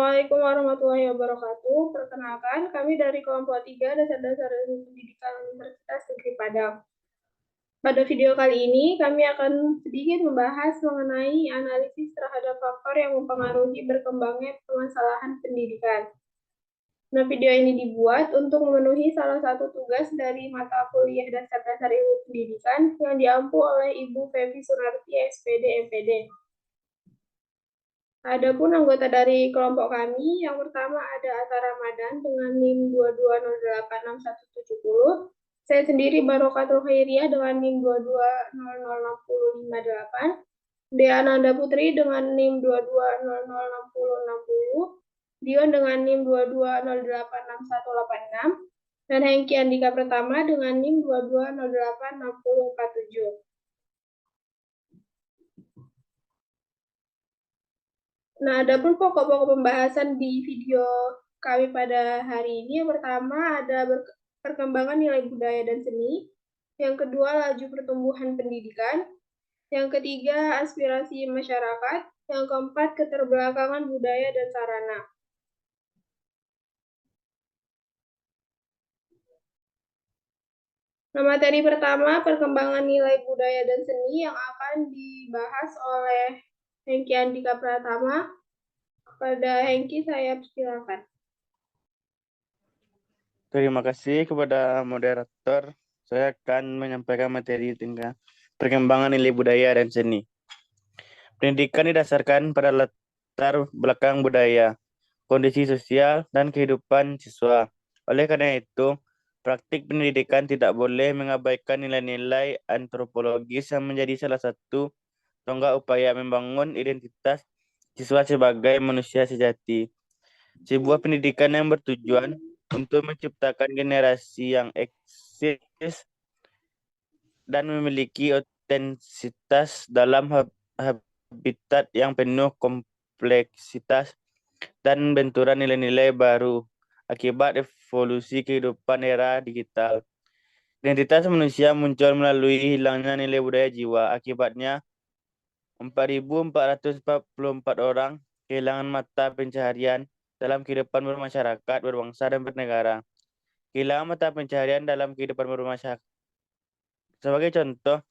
Assalamualaikum warahmatullahi wabarakatuh. Perkenalkan, kami dari kelompok 3 Dasar-Dasar Ilmu Pendidikan Universitas Negeri Padang. Pada video kali ini, kami akan sedikit membahas mengenai analisis terhadap faktor yang mempengaruhi berkembangnya permasalahan pendidikan. Nah, video ini dibuat untuk memenuhi salah satu tugas dari mata kuliah Dasar-Dasar Ilmu Pendidikan yang diampu oleh Ibu Fevi Sunarti, SPD, MPD. Adapun anggota dari kelompok kami, yang pertama ada Atta Ramadan dengan NIM 22086170. Saya sendiri Barokatul Khairiyah dengan NIM 22006058. Dea Ananda Putri dengan NIM 22006060. Dion dengan NIM 22086186. Dan Hengki Andika Pertama dengan NIM 22086047. Nah, adapun pokok-pokok pembahasan di video kami pada hari ini, yang pertama ada perkembangan nilai budaya dan seni, yang kedua laju pertumbuhan pendidikan, yang ketiga aspirasi masyarakat, yang keempat keterbelakangan budaya dan sarana. Nah, materi pertama perkembangan nilai budaya dan seni yang akan dibahas oleh Hengki Andika Pratama. Kepada Hengki, saya persilakan. Terima kasih kepada moderator. Saya akan menyampaikan materi tentang perkembangan nilai budaya dan seni. Pendidikan didasarkan pada latar belakang budaya, kondisi sosial, dan kehidupan siswa. Oleh karena itu, praktik pendidikan tidak boleh mengabaikan nilai-nilai antropologis yang menjadi salah satu tonggak upaya membangun identitas siswa sebagai manusia sejati. Sebuah pendidikan yang bertujuan untuk menciptakan generasi yang eksis dan memiliki otentisitas dalam habitat yang penuh kompleksitas dan benturan nilai-nilai baru akibat evolusi kehidupan era digital. Identitas manusia muncul melalui hilangnya nilai budaya jiwa. Akibatnya, 4.444 orang kehilangan mata pencaharian dalam kehidupan bermasyarakat, berbangsa, dan bernegara. Kehilangan mata pencaharian dalam kehidupan bermasyarakat. Sebagai contoh,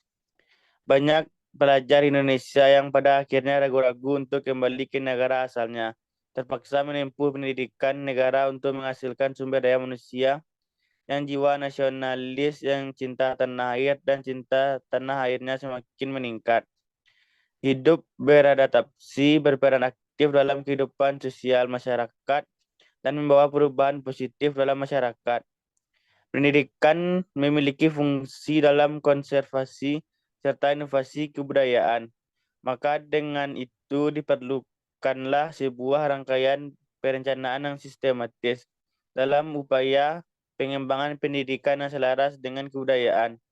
banyak pelajar Indonesia yang pada akhirnya ragu-ragu untuk kembali ke negara asalnya, terpaksa menempuh pendidikan negara untuk menghasilkan sumber daya manusia yang jiwa nasionalis, yang cinta tanah air dan cinta tanah airnya semakin meningkat. Hidup beradaptasi, berperan aktif dalam kehidupan sosial masyarakat, dan membawa perubahan positif dalam masyarakat. Pendidikan memiliki fungsi dalam konservasi serta inovasi kebudayaan. Maka dengan itu diperlukanlah sebuah rangkaian perencanaan yang sistematis dalam upaya pengembangan pendidikan yang selaras dengan kebudayaan.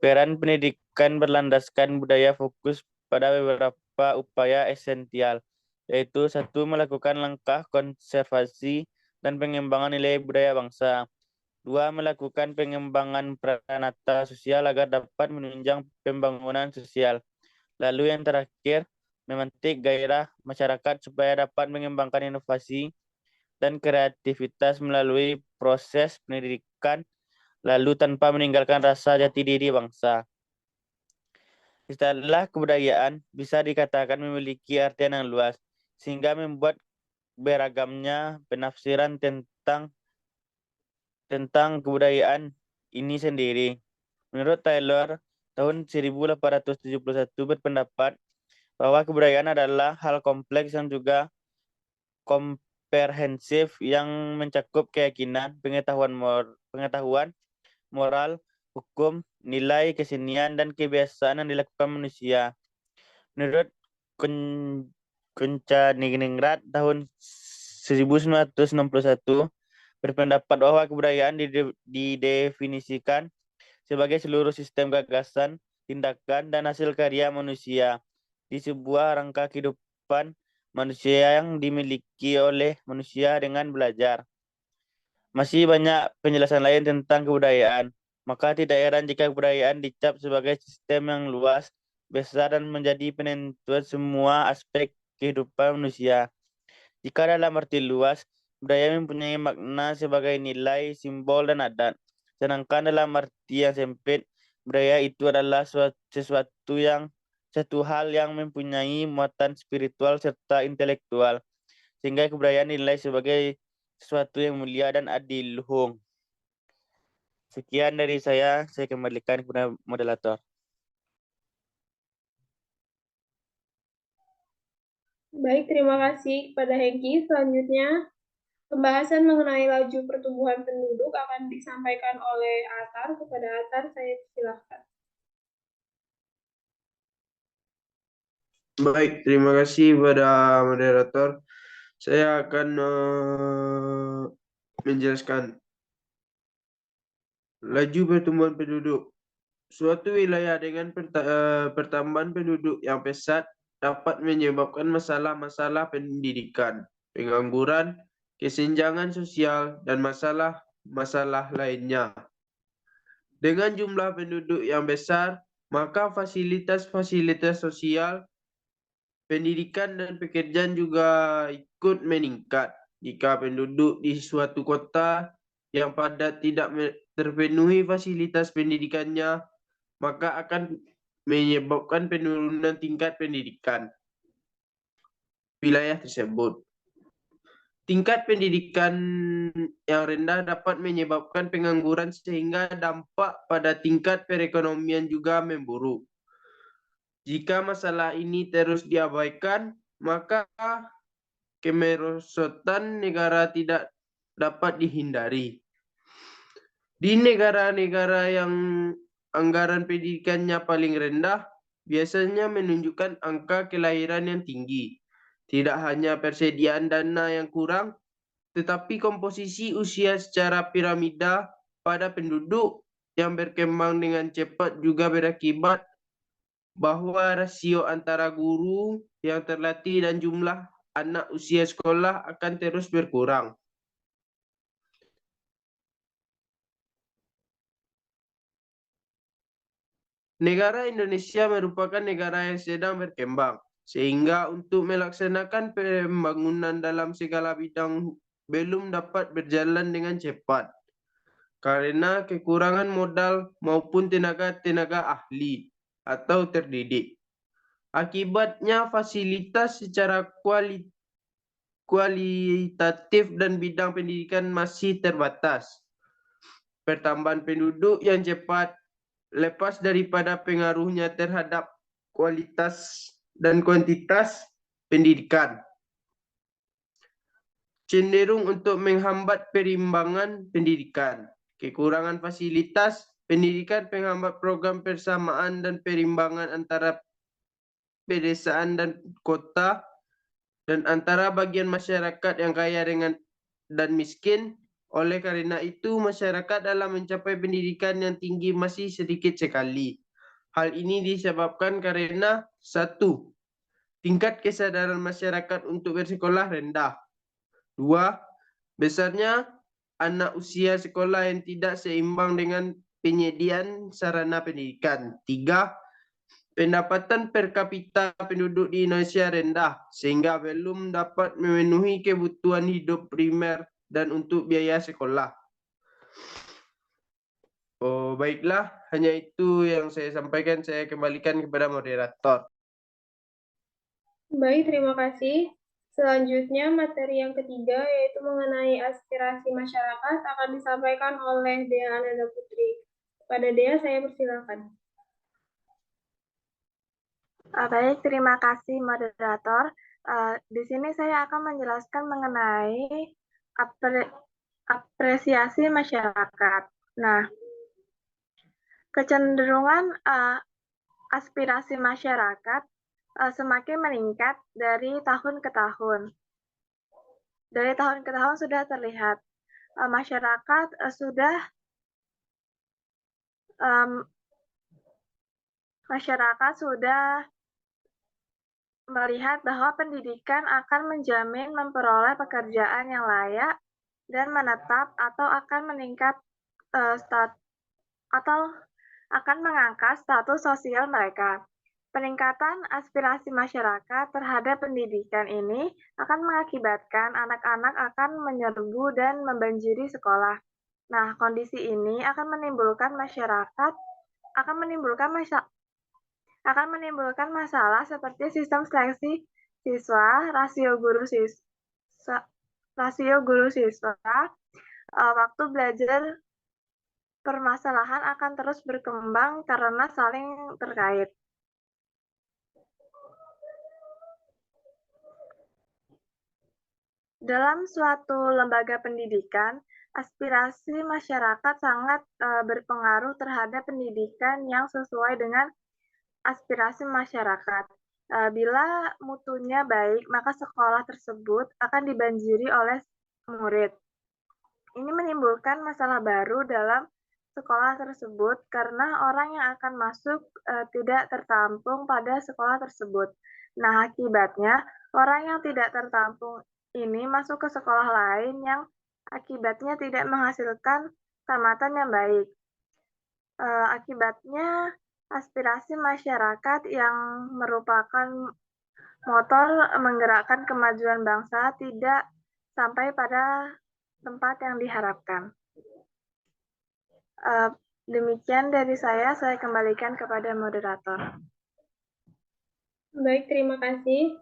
Peran pendidikan berlandaskan budaya fokus pada beberapa upaya esensial, yaitu 1. Melakukan langkah konservasi dan pengembangan nilai budaya bangsa. 2. Melakukan pengembangan pranata sosial agar dapat menunjang pembangunan sosial. Lalu yang terakhir, memantik gairah masyarakat supaya dapat mengembangkan inovasi dan kreativitas melalui proses pendidikan, lalu tanpa meninggalkan rasa jati diri bangsa. Istilah kebudayaan bisa dikatakan memiliki artian yang luas, sehingga membuat beragamnya penafsiran tentang kebudayaan ini sendiri. Menurut Taylor, tahun 1871 berpendapat bahwa kebudayaan adalah hal kompleks yang juga komprehensif yang mencakup keyakinan, pengetahuan moral, hukum, nilai, kesenian, dan kebiasaan yang dilakukan manusia. Menurut Kuncaningrat tahun 1961 berpendapat bahwa kebudayaan didefinisikan sebagai seluruh sistem gagasan, tindakan, dan hasil karya manusia di sebuah rangka kehidupan manusia yang dimiliki oleh manusia dengan belajar. Masih banyak penjelasan lain tentang kebudayaan, maka tidak heran jika kebudayaan dicap sebagai sistem yang luas, besar, dan menjadi penentuan semua aspek kehidupan manusia. Jika dalam arti luas, budaya mempunyai makna sebagai nilai, simbol, dan adat. Sedangkan dalam arti yang sempit, budaya itu adalah satu hal yang mempunyai muatan spiritual serta intelektual, sehingga kebudayaan dinilai sebagai sesuatu yang mulia dan adiluhung. Sekian dari saya kembalikan kepada moderator. Baik, terima kasih kepada Hengki. Selanjutnya, pembahasan mengenai laju pertumbuhan penduduk akan disampaikan oleh Atar. Kepada Atar, saya silakan. Baik, terima kasih pada moderator. Saya akan menjelaskan laju pertumbuhan penduduk. Suatu wilayah dengan pertambahan penduduk yang pesat dapat menyebabkan masalah-masalah pendidikan, pengangguran, kesenjangan sosial, dan masalah-masalah lainnya. Dengan jumlah penduduk yang besar, maka fasilitas-fasilitas sosial, pendidikan, dan pekerjaan juga ikut meningkat. Jika penduduk di suatu kota yang padat tidak terpenuhi fasilitas pendidikannya, maka akan menyebabkan penurunan tingkat pendidikan wilayah tersebut. Tingkat pendidikan yang rendah dapat menyebabkan pengangguran sehingga dampak pada tingkat perekonomian juga memburuk. Jika masalah ini terus diabaikan, maka kemerosotan negara tidak dapat dihindari. Di negara-negara yang anggaran pendidikannya paling rendah, biasanya menunjukkan angka kelahiran yang tinggi. Tidak hanya persediaan dana yang kurang, tetapi komposisi usia secara piramida pada penduduk yang berkembang dengan cepat juga berakibat bahwa rasio antara guru yang terlatih dan jumlah anak usia sekolah akan terus berkurang. Negara Indonesia merupakan negara yang sedang berkembang, sehingga untuk melaksanakan pembangunan dalam segala bidang belum dapat berjalan dengan cepat karena kekurangan modal maupun tenaga ahli atau terdidik. Akibatnya fasilitas secara kualitatif dan bidang pendidikan masih terbatas. Pertambahan penduduk yang cepat lepas daripada pengaruhnya terhadap kualitas dan kuantitas pendidikan, cenderung untuk menghambat perimbangan pendidikan. Kekurangan fasilitas pendidikan menghambat program persamaan dan perimbangan antara pedesaan dan kota, dan antara bagian masyarakat yang kaya dan miskin. Oleh karena itu, masyarakat dalam mencapai pendidikan yang tinggi masih sedikit sekali. Hal ini disebabkan karena 1. Tingkat kesadaran masyarakat untuk bersekolah rendah. 2. Besarnya anak usia sekolah yang tidak seimbang dengan penyediaan sarana pendidikan. 3. Pendapatan per kapita penduduk di Indonesia rendah, sehingga belum dapat memenuhi kebutuhan hidup primer dan untuk biaya sekolah. Oh, baiklah, hanya itu yang saya sampaikan. Saya kembalikan kepada moderator. Baik, terima kasih. Selanjutnya, materi yang ketiga, yaitu mengenai aspirasi masyarakat, akan disampaikan oleh Dea Ananda Putri. Kepada Dea, saya persilakan. Baik, terima kasih moderator. Di sini saya akan menjelaskan mengenai apresiasi masyarakat. Nah, kecenderungan aspirasi masyarakat semakin meningkat dari tahun ke tahun. Dari tahun ke tahun sudah terlihat masyarakat sudah melihat bahwa pendidikan akan menjamin memperoleh pekerjaan yang layak dan menetap atau akan meningkat atau akan mengangkat status sosial mereka. Peningkatan aspirasi masyarakat terhadap pendidikan ini akan mengakibatkan anak-anak akan menyerbu dan membanjiri sekolah. Nah, kondisi ini akan menimbulkan masalah seperti sistem seleksi siswa, rasio guru siswa, waktu belajar. Permasalahan akan terus berkembang karena saling terkait. Dalam suatu lembaga pendidikan, aspirasi masyarakat sangat berpengaruh terhadap pendidikan yang sesuai dengan aspirasi masyarakat. Bila mutunya baik, maka sekolah tersebut akan dibanjiri oleh murid. Ini menimbulkan masalah baru dalam sekolah tersebut karena orang yang akan masuk tidak tertampung pada sekolah tersebut. Nah, akibatnya orang yang tidak tertampung ini masuk ke sekolah lain yang akibatnya tidak menghasilkan tamatan yang baik. Akibatnya aspirasi masyarakat yang merupakan motor menggerakkan kemajuan bangsa tidak sampai pada tempat yang diharapkan. Demikian dari saya kembalikan kepada moderator. Baik, terima kasih.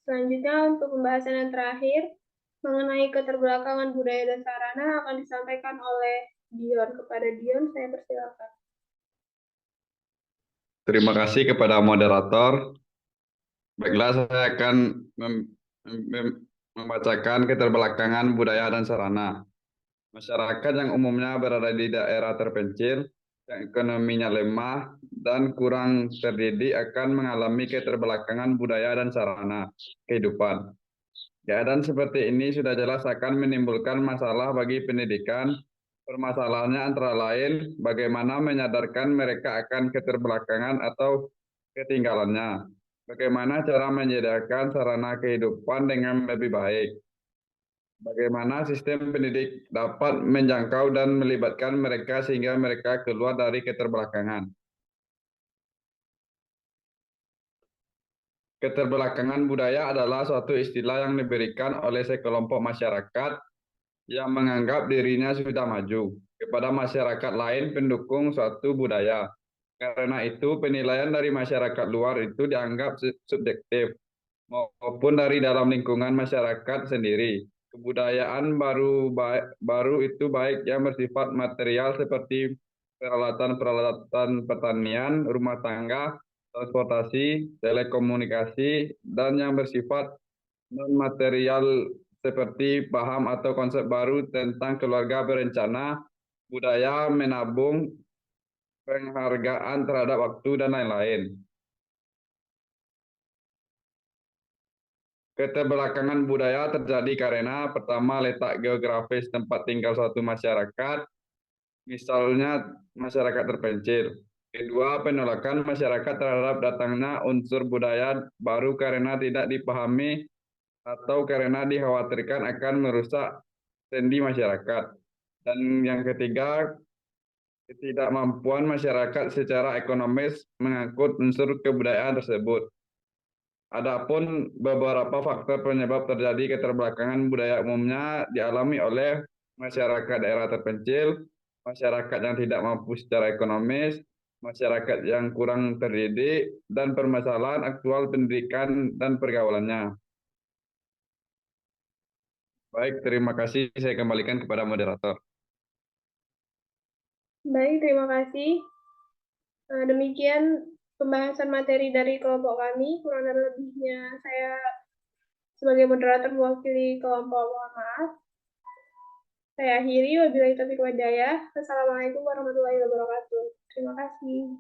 Selanjutnya untuk pembahasan yang terakhir mengenai keterbelakangan budaya dan sarana akan disampaikan oleh Dion. Kepada Dion, saya persilakan. Terima kasih kepada moderator. Baiklah, saya akan membacakan keterbelakangan budaya dan sarana. Masyarakat yang umumnya berada di daerah terpencil, yang ekonominya lemah, dan kurang terdidik akan mengalami keterbelakangan budaya dan sarana kehidupan. Keadaan seperti ini sudah jelas akan menimbulkan masalah bagi pendidikan. Permasalahannya antara lain bagaimana menyadarkan mereka akan keterbelakangan atau ketinggalannya. Bagaimana cara menyediakan sarana kehidupan dengan lebih baik. Bagaimana sistem pendidik dapat menjangkau dan melibatkan mereka sehingga mereka keluar dari keterbelakangan. Keterbelakangan budaya adalah suatu istilah yang diberikan oleh sekelompok masyarakat yang menganggap dirinya sudah maju kepada masyarakat lain pendukung suatu budaya. Karena itu, penilaian dari masyarakat luar itu dianggap subjektif maupun dari dalam lingkungan masyarakat sendiri. Kebudayaan baru itu baik yang bersifat material seperti peralatan pertanian, rumah tangga, transportasi, telekomunikasi, dan yang bersifat non-material seperti paham atau konsep baru tentang keluarga berencana, budaya menabung, penghargaan terhadap waktu, dan lain-lain. Keterbelakangan budaya terjadi karena pertama letak geografis tempat tinggal suatu masyarakat, misalnya masyarakat terpencil. Kedua, penolakan masyarakat terhadap datangnya unsur budaya baru karena tidak dipahami atau karena dikhawatirkan akan merusak sendi masyarakat. Dan yang ketiga, ketidakmampuan masyarakat secara ekonomis mengangkut unsur kebudayaan tersebut. Adapun beberapa faktor penyebab terjadi keterbelakangan budaya umumnya dialami oleh masyarakat daerah terpencil, masyarakat yang tidak mampu secara ekonomis, masyarakat yang kurang terdidik, dan permasalahan aktual pendidikan dan pergaulannya. Baik, terima kasih. Saya kembalikan kepada moderator. Baik, terima kasih. Demikian pembahasan materi dari kelompok kami. Kurang dan lebihnya saya sebagai moderator mewakili kelompok, mohon maaf. Saya akhiri, wabillahi taufiq wal hidayah. Wassalamualaikum warahmatullahi wabarakatuh. Terima kasih.